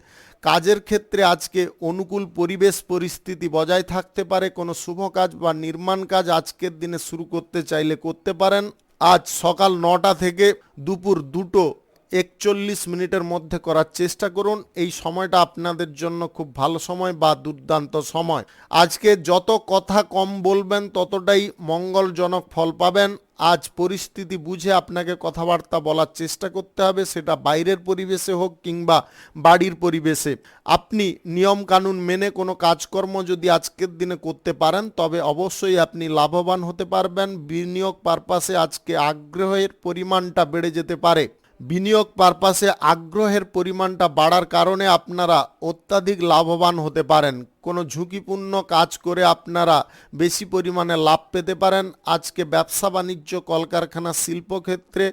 কাজের ক্ষেত্রে আজকে অনুকূল পরিবেশ পরিস্থিতি বজায় থাকতে পারে। কোনো শুভ কাজ বা নির্মাণ কাজ আজকের দিনে শুরু করতে চাইলে করতে পারেন। আজ সকাল 9টা থেকে দুপুর 2:41 মধ্যে করার চেষ্টা করুন। এই সময়টা আপনাদের জন্য খুব ভালো সময় বা দুর্দান্ত সময়। আজকে যত কথা কম বলবেন ততটাই মঙ্গলজনক ফল পাবেন। আজ পরিস্থিতি বুঝে আপনাকে কথাবার্তা বলার চেষ্টা করতে হবে, সেটা বাইরের পরিবেশে হোক কিংবা বাড়ির পরিবেশে। আপনি নিয়ম কানুন মেনে কোনো কাজকর্ম যদি আজকের দিনে করতে পারেন তবে অবশ্যই আপনি লাভবান হতে পারবেন। বিনিয়োগ পারপাসে আজকে আগ্রহের পরিমাণটা বেড়ে যেতে পারে। বিনিয়োগ পারপাসে আগ্রহের পরিমাণটা বাড়ার কারণে আপনারা অত্যাধিক লাভবান হতে পারেন। কোনো ঝুঁকিপূর্ণ কাজ করে আপনারা বেশি পরিমাণে লাভ পেতে পারেন। আজকে ব্যবসা বাণিজ্য কলকারখানা শিল্পক্ষেত্রে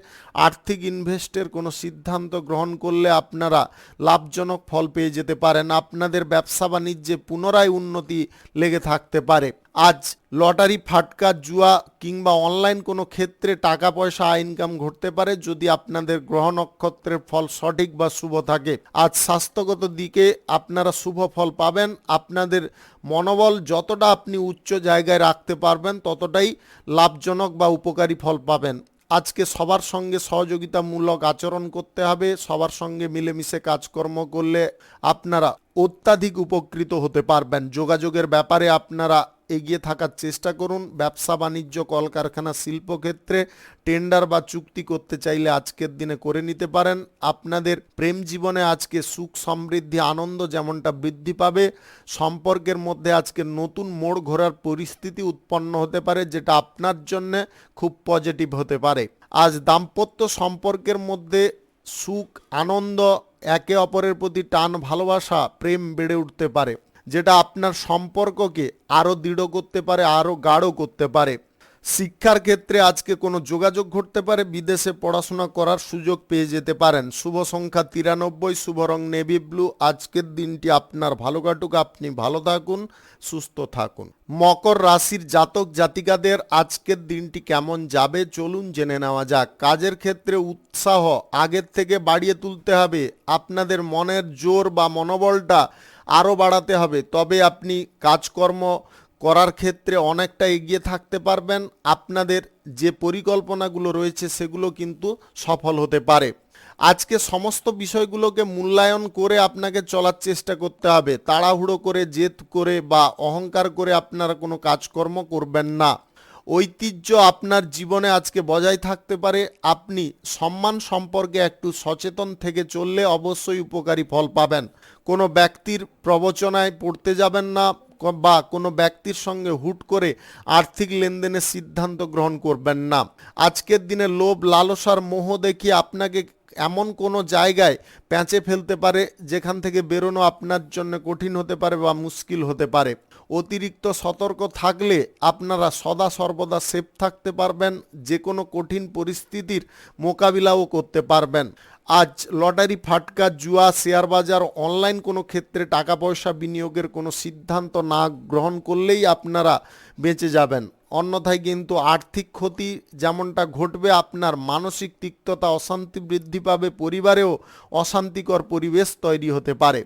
আর্থিক ইনভেস্টের কোনো সিদ্ধান্ত গ্রহণ করলে আপনারা লাভজনক ফল পেয়ে যেতে পারেন। আপনাদের ব্যবসা বাণিজ্যে পুনরায় উন্নতি লেগে থাকতে পারে। আজ লটারি, ফাটকা, জুয়া কিংবা অনলাইন কোনো ক্ষেত্রে টাকা পয়সা ইনকাম ঘটতে পারে যদি আপনাদের গ্রহ নক্ষত্রের ফল সঠিক বা শুভ থাকে। আজ স্বাস্থ্যগত দিকে আপনারা শুভ ফল পাবেন। আপনাদের মনোবল যতটা আপনি উচ্চ জায়গায় রাখতে পারবেন ততটাই লাভজনক বা উপকারী ফল পাবেন। আজকে সবার সঙ্গে সহযোগিতামূলক আচরণ করতে হবে, সবার সঙ্গে মিলেমিশে কাজকর্ম করলে আপনারা অত্যাধিক উপকৃত হতে পারবেন। যোগাযোগের ব্যাপারে আপনারা এগিয়ে থাকার চেষ্টা করুন। ব্যবসা বাণিজ্য, কলকারখানা, শিল্পক্ষেত্রে টেন্ডার বা চুক্তি করতে চাইলে আজকের দিনে করে নিতে পারেন। আপনাদের প্রেম জীবনে আজকে সুখ, সমৃদ্ধি, আনন্দ যেমনটা বৃদ্ধি পাবে, সম্পর্কের মধ্যে আজকে নতুন মোড় ঘোরার পরিস্থিতি উৎপন্ন হতে পারে, যেটা আপনার জন্য খুব পজিটিভ হতে পারে। আজ দাম্পত্য সম্পর্কের মধ্যে সুখ, আনন্দ, একে অপরের প্রতি টান, ভালোবাসা, প্রেম বেড়ে উঠতে পারে, যেটা আপনার সম্পর্ককে আরও দৃঢ় করতে পারে, আরও গাঢ় করতে পারে। শিক্ষার ক্ষেত্রে আজকে কোনো যোগাযোগ ঘটতে পারে, বিদেশে পড়াশোনা করার সুযোগ পেয়ে যেতে পারেন। শুভ সংখ্যা 93, শুভ রং নেভি ব্লু। আজকের দিনটি আপনার ভালো কাটুক, আপনি ভালো থাকুন, সুস্থ থাকুন। মকর রাশির জাতক জাতিকাদের আজকের দিনটি কেমন যাবে চলুন জেনে নেওয়া যাক। কাজের ক্ষেত্রে উৎসাহ আগের থেকে বাড়িয়ে তুলতে হবে, আপনাদের মনের জোর বা মনোবলটা আরও বাড়াতে হবে, তবে আপনি কাজকর্ম করার ক্ষেত্রে অনেকটা এগিয়ে থাকতে পারবেন। আপনাদের যে পরিকল্পনাগুলো রয়েছে সেগুলো কিন্তু সফল হতে পারে। আজকে সমস্ত বিষয়গুলোকে মূল্যায়ন করে আপনাকে চলার চেষ্টা করতে হবে। তাড়াহুড়ো করে, জেদ করে বা অহংকার করে আপনারা কোনো কাজকর্ম করবেন না। ঐতিহ্য আপনার জীবনে আজকে বজায় থাকতে পারে। আপনি সম্মান সম্পর্কে একটু সচেতন থেকে চললে অবশ্যই উপকারী ফল পাবেন। কোনো ব্যক্তির প্রবচনায় পড়তে যাবেন না বা কোনো ব্যক্তির সঙ্গে হুট করে আর্থিক লেনদেনের সিদ্ধান্ত গ্রহণ করবেন না। আজকের দিনে লোভ, লালসার মোহ দেখিয়ে আপনাকে এমন কোনো জায়গায় প্যাঁচে ফেলতে পারে যেখান থেকে বেরোনো আপনার জন্য কঠিন হতে পারে বা মুশকিল হতে পারে। অতিরিক্ত সতর্ক থাকলে আপনারা সদা সর্বদা সেফ থাকতে পারবেন, যে কোনো কঠিন পরিস্থিতির মোকাবিলাও করতে পারবেন। আজ লটারি, ফাটকা, জুয়া, শেয়ার বাজার, অনলাইন কোনো ক্ষেত্রে টাকা পয়সা বিনিয়োগের কোনো সিদ্ধান্ত না গ্রহণ করলেই আপনারা বেঁচে যাবেন। অন্যথায় কিন্তু আর্থিক ক্ষতি যেমনটা ঘটবে, আপনার মানসিক তিক্ততা, অশান্তি বৃদ্ধি পাবে, পরিবারেও অশান্তিকর পরিবেশ তৈরি হতে পারে।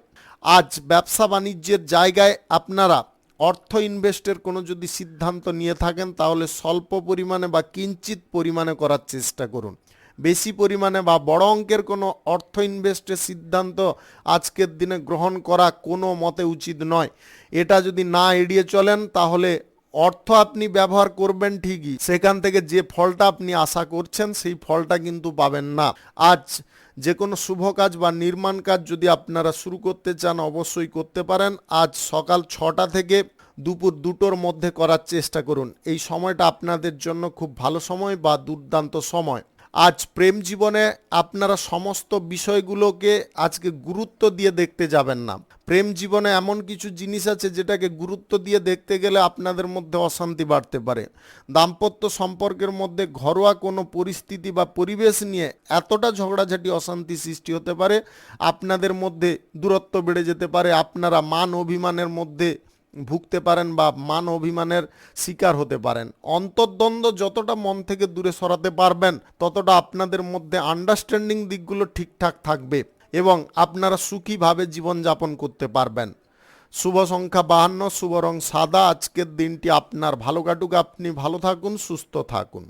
আজ ব্যবসা বাণিজ্যের জায়গায় আপনারা অর্থ ইনভেস্টের কোনো যদি সিদ্ধান্ত নিয়ে থাকেন তাহলে স্বল্প পরিমাণে বা কিঞ্চিত পরিমাণে করার চেষ্টা করুন। বেশি পরিমাণে বা বড় অঙ্কের কোনো অর্থ ইনভেস্টের সিদ্ধান্ত আজকের দিনে গ্রহণ করা কোনো মতে উচিত নয়। এটা যদি না এড়িয়ে চলেন তাহলে অর্থ আপনি ব্যবহার করবেন ঠিকই, সেখান থেকে যে ফলটা আপনি আশা করছেন সেই ফলটা কিন্তু পাবেন না। আজ যে কোনো শুভ কাজ বা নির্মাণ কাজ যদি আপনারা শুরু করতে চান অবশ্যই করতে পারেন। আজ সকাল 6টা থেকে দুপুর 2টোর মধ্যে করার চেষ্টা করুন। এই সময়টা আপনাদের জন্য খুব ভালো সময় বা দুর্দান্ত সময়। আজ প্রেম জীবনে আপনারা সমস্ত বিষয়গুলোকে আজকে গুরুত্ব দিয়ে দেখতে যাবেন না। প্রেম জীবনে এমন কিছু জিনিস আছে যেটাকে গুরুত্ব দিয়ে দেখতে গেলে আপনাদের মধ্যে অশান্তি বাড়তে পারে। দাম্পত্য সম্পর্কের মধ্যে ঘরোয়া কোনো পরিস্থিতি বা পরিবেশ নিয়ে এতটা ঝগড়াঝাটি, অশান্তি সৃষ্টি হতে পারে, আপনাদের মধ্যে দূরত্ব বেড়ে যেতে পারে। আপনারা মান অভিমানের মধ্যে ভুগতে পারেন বা মান অভিমানের শিকার হতে পারেন। অন্তর্দ্বন্দ্ব যতটা মন থেকে দূরে সরাতে পারবেন ততটা আপনাদের মধ্যে আন্ডারস্ট্যান্ডিং দিকগুলো ঠিকঠাক থাকবে এবং আপনারা সুখীভাবে জীবনযাপন করতে পারবেন। শুভ সংখ্যা 52, শুভ রং সাদা। আজকের দিনটি আপনার ভালো কাটুক, আপনি ভালো থাকুন, সুস্থ থাকুন।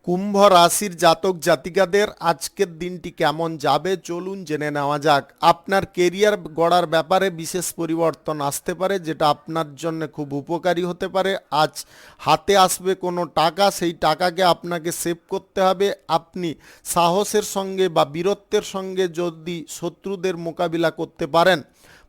কুম্ভ রাশির জাতক জাতিকাদের আজকের দিনটি কেমন যাবে চলুন জেনে নেওয়া যাক। আপনার কেরিয়ার গড়ার ব্যাপারে বিশেষ পরিবর্তন আসতে পারে, যেটা আপনার জন্য খুব উপকারী হতে পারে। আজ হাতে আসবে কোনো টাকা, সেই টাকাকে আপনাকে সেভ করতে হবে। আপনি সাহসের সঙ্গে বা বীরত্বের সঙ্গে যদি শত্রুদের মোকাবিলা করতে পারেন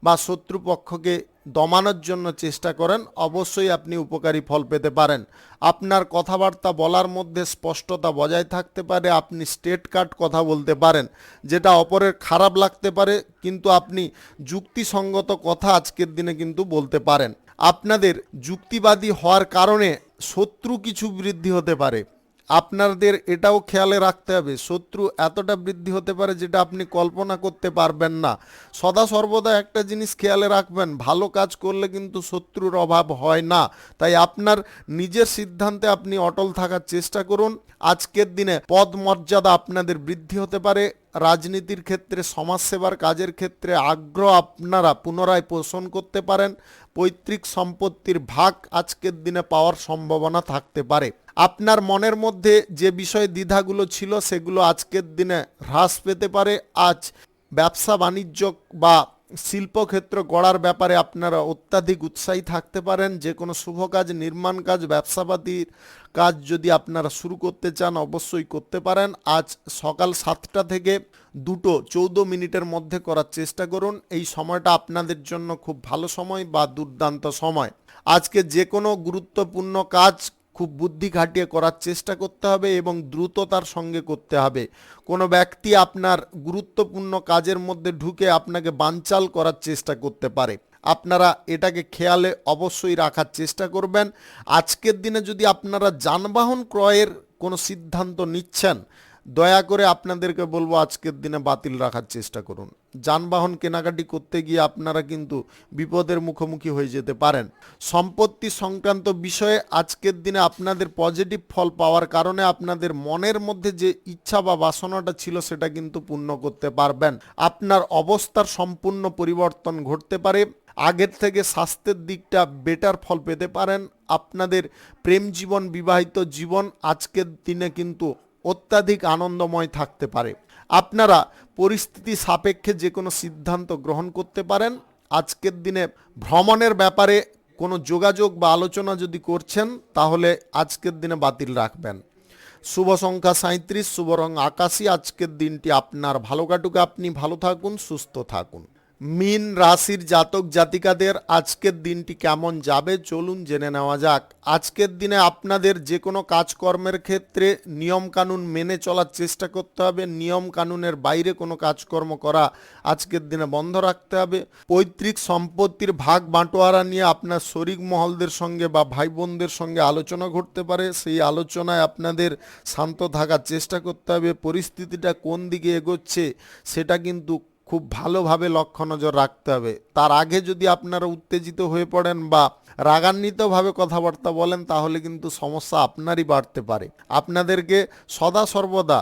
বা শত্রুপক্ষকে দমানোর জন্য চেষ্টা করেন অবশ্যই আপনি উপকারী ফল পেতে পারেন। আপনার কথাবার্তা বলার মধ্যে স্পষ্টতা বজায় থাকতে পারে। আপনি স্ট্রেট কাট কথা বলতে পারেন, যেটা অপরের খারাপ লাগতে পারে, কিন্তু আপনি যুক্তিসঙ্গত কথা আজকের দিনে কিন্তু বলতে পারেন। আপনাদের যুক্তিবাদী হওয়ার কারণে শত্রু কিছু বৃদ্ধি হতে পারে। আপনাদের এটাও খেয়ালে রাখতে হবে, শত্রু এতটা বৃদ্ধি হতে পারে যেটা আপনি কল্পনা করতে পারবেন না। সদা সর্বদা একটা জিনিস খেয়ালে রাখবেন, ভালো কাজ করলে কিন্তু শত্রুর অভাব হয় না। তাই আপনার নিজের সিদ্ধান্তে আপনি অটল থাকার চেষ্টা করুন। আজকের দিনে পদ মর্যাদা আপনাদের বৃদ্ধি হতে পারে। রাজনীতির ক্ষেত্রে, সমাজসেবার কাজের ক্ষেত্রে আগ্রহ আপনারা পুনরায় পোষণ করতে পারেন। পৈতৃক সম্পত্তির ভাগ আজকের দিনে পাওয়ার সম্ভাবনা থাকতে পারে। আপনার মনের মধ্যে যে বিষয়ে দ্বিধাগুলো ছিল সেগুলো আজকের দিনে হ্রাস পেতে পারে। আজ ব্যবসা বাণিজ্য বা শিল্পক্ষেত্র গড়ার ব্যাপারে আপনারা অত্যাধিক উৎসাহী থাকতে পারেন। যে কোনো শুভ কাজ, নির্মাণ কাজ, ব্যবসাপাতির কাজ যদি আপনারা শুরু করতে চান অবশ্যই করতে পারেন। আজ সকাল 7টা থেকে 2:14 মধ্যে করার চেষ্টা করুন। এই সময়টা আপনাদের জন্য খুব ভালো সময় বা দুর্দান্ত সময়। আজকে যে কোনো গুরুত্বপূর্ণ কাজ খুব বুদ্ধি খাটিয়ে করার চেষ্টা করতে হবে এবং দ্রুততার সঙ্গে করতে হবে। কোনো ব্যক্তি আপনার গুরুত্বপূর্ণ কাজের মধ্যে ঢুকে আপনাকে বানচাল করার চেষ্টা করতে পারে। আপনারা এটাকে খেয়ালে অবশ্যই রাখার চেষ্টা করবেন। আজকের দিনে যদি আপনারা যানবাহন ক্রয়ের কোনো সিদ্ধান্ত নিচ্ছেন, দয়া করে আপনাদেরকে বলবো আজকের দিনে বাতিল রাখার চেষ্টা করুন। যানবাহন কেনাকাটি করতে গিয়ে আপনারা কিন্তু বিপদের মুখোমুখি হয়ে যেতে পারেন। সম্পত্তি সংক্রান্ত বিষয়ে আজকের দিনে আপনাদের পজিটিভ ফল পাওয়ার কারণে আপনাদের মনের মধ্যে যে ইচ্ছা বা বাসনাটা ছিল সেটা কিন্তু পূর্ণ করতে পারবেন। আপনার অবস্থার সম্পূর্ণ পরিবর্তন ঘটতে পারে। আগের থেকে স্বাস্থ্যের দিকটা বেটার ফল পেতে পারেন। আপনাদের প্রেম জীবন, বিবাহিত জীবন আজকের দিনে কিন্তু অত্যাধিক আনন্দময় থাকতে পারে। আপনারা পরিস্থিতি সাপেক্ষে যে কোনো সিদ্ধান্ত গ্রহণ করতে পারেন। আজকের দিনে ভ্রমণের ব্যাপারে কোনো যোগাযোগ বা আলোচনা যদি করছেন তাহলে আজকের দিনে বাতিল রাখবেন। শুভ সংখ্যা 37, শুভ রং আকাশী। আজকের দিনটি আপনার ভালো কাটুক, আপনি ভালো থাকুন, সুস্থ থাকুন। মীন রাশির জাতক জাতিকাদের আজকের দিনটি কেমন যাবে চলুন জেনে নেওয়া যাক। আজকের দিনে আপনাদের যে কোনো কাজকর্মের ক্ষেত্রে নিয়মকানুন মেনে চলার চেষ্টা করতে হবে। নিয়ম কানুনের বাইরে কোনো কাজকর্ম করা আজকের দিনে বন্ধ রাখতে হবে। পৈতৃক সম্পত্তির ভাগ বাঁটোয়ারা নিয়ে আপনার শরিক মহলদের সঙ্গে বা ভাই বোনদের সঙ্গে আলোচনা ঘটতে পারে। সেই আলোচনায় আপনাদের শান্ত থাকার চেষ্টা করতে হবে। পরিস্থিতিটা কোন দিকে এগোচ্ছে সেটা কিন্তু খুব ভালোভাবে লক্ষ্য নজর রাখতে হবে। তার আগে যদি আপনারা উত্তেজিত হয়ে পড়েন বা রাগান্বিতভাবে কথাবার্তা বলেন তাহলে কিন্তু সমস্যা আপনারই বাড়তে পারে। আপনাদেরকে সদা সর্বদা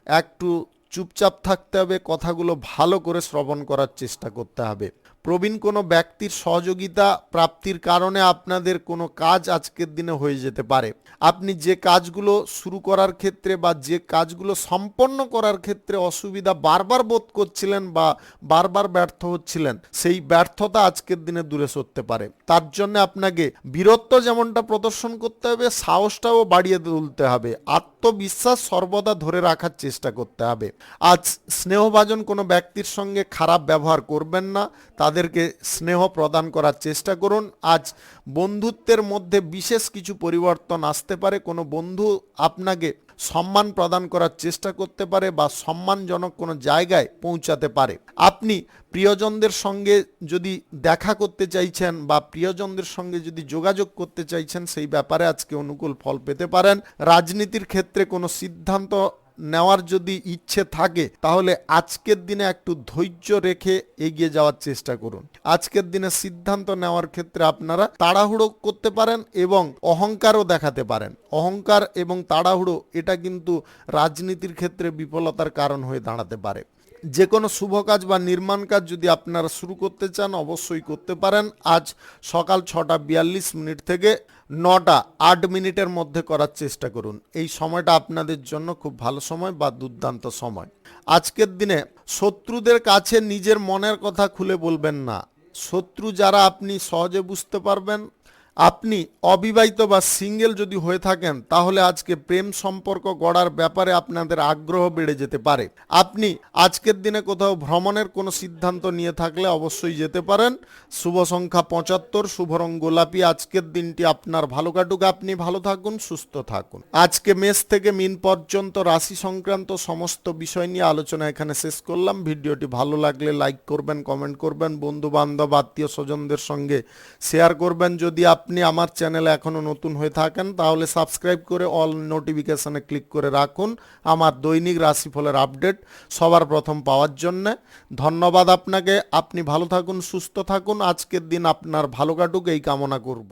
একটু চুপচাপ থাকতে হবে, কথাগুলো ভালো করে শ্রবণ করার চেষ্টা করতে হবে। প্রবীণ কোনো ব্যক্তির সহযোগিতা প্রাপ্তির কারণে আপনাদের কোনো কাজ আজকের দিনে হয়ে যেতে পারে। আপনি যে কাজগুলো শুরু করার ক্ষেত্রে বা যে কাজগুলো সম্পন্ন করার ক্ষেত্রে অসুবিধা বারবার বোধ করছিলেন বা বারবার ব্যর্থ হচ্ছিলেন, সেই ব্যর্থতা আজকের দিনে দূরে সরতে পারে। তার জন্য আপনাকে বীরত্ব যেমনটা প্রদর্শন করতে হবে, সাহসটাও বাড়িয়ে তুলতে হবে। আত্মবিশ্বাস সর্বদা ধরে রাখার চেষ্টা করতে হবে। আজ স্নেহভাজন কোনো ব্যক্তির সঙ্গে খারাপ ব্যবহার করবেন না, তাদেরকে স্নেহ প্রদান করার চেষ্টা করুন। আজ বন্ধুত্বের মধ্যে বিশেষ কিছু পরিবর্তন আসতে পারে। কোনো বন্ধু আপনাকে সম্মান প্রদান করার চেষ্টা করতে পারে বা সম্মানজনক কোনো জায়গায় পৌঁছাতে পারে। আপনি প্রিয়জনদের সঙ্গে যদি দেখা করতে চাইছেন বা প্রিয়জনদের সঙ্গে যদি যোগাযোগ করতে চাইছেন সেই ব্যাপারে আজকে অনুকূল ফল পেতে পারেন। রাজনীতির ক্ষেত্রে কোনো সিদ্ধান্ত নেওয়ার যদি ইচ্ছে থাকে তাহলে আজকের দিনে একটু ধৈর্য রেখে এগিয়ে যাওয়ার চেষ্টা করুন। আজকের দিনে সিদ্ধান্ত নেওয়ার ক্ষেত্রে আপনারা তাড়াহুড়ো করতে পারেন এবং অহংকারও দেখাতে পারেন। অহংকার এবং তাড়াহুড়ো এটা কিন্তু রাজনীতির ক্ষেত্রে বিফলতার কারণ হয়ে দাঁড়াতে পারে। যে কোনো শুভ কাজ বা নির্মাণ কাজ যদি আপনারা শুরু করতে চান অবশ্যই করতে পারেন। আজ সকাল 6:42 থেকে 9:08 মধ্যে করার চেষ্টা করুন। এই সময়টা আপনাদের জন্য খুব ভালো সময় বা দুর্দান্ত সময়। আজকের দিনে শত্রুদের কাছে নিজের মনের কথা খুলে বলবেন না। শত্রু যারা আপনি সহজে বুঝতে পারবেন। আপনি অবিবাহিত বা সিঙ্গেল যদি হয়ে থাকেন তাহলে আজকে প্রেম সম্পর্ক গড়ার ব্যাপারে আপনাদের আগ্রহ বেড়ে যেতে পারে। আপনি আজকের দিনে কোথাও ভ্রমণের কোনো সিদ্ধান্ত নিয়ে থাকলে অবশ্যই যেতে পারেন। শুভ সংখ্যা 75, শুভ রং গোলাপি। আজকের দিনটি আপনার ভালো কাটুক, আপনি ভালো থাকুন, সুস্থ থাকুন। আজকে মেষ থেকে মিন পর্যন্ত রাশি সংক্রান্ত সমস্ত বিষয় নিয়ে আলোচনা এখানে শেষ করলাম। ভিডিওটি ভালো লাগলে লাইক করবেন, কমেন্ট করবেন, বন্ধু বান্ধব আত্মীয় স্বজনদের সঙ্গে শেয়ার করবেন। যদি আপনি আমার চ্যানেলে এখনো নতুন হয়ে থাকেন তাহলে সাবস্ক্রাইব করে অল নোটিফিকেশনে ক্লিক করে রাখুন আমার দৈনিক রাশিফলের আপডেট সবার প্রথম পাওয়ার জন্য। ধন্যবাদ আপনাকে। আপনি ভালো থাকুন, সুস্থ থাকুন। আজকের দিন আপনার ভালো কাটুক এই কামনা করব।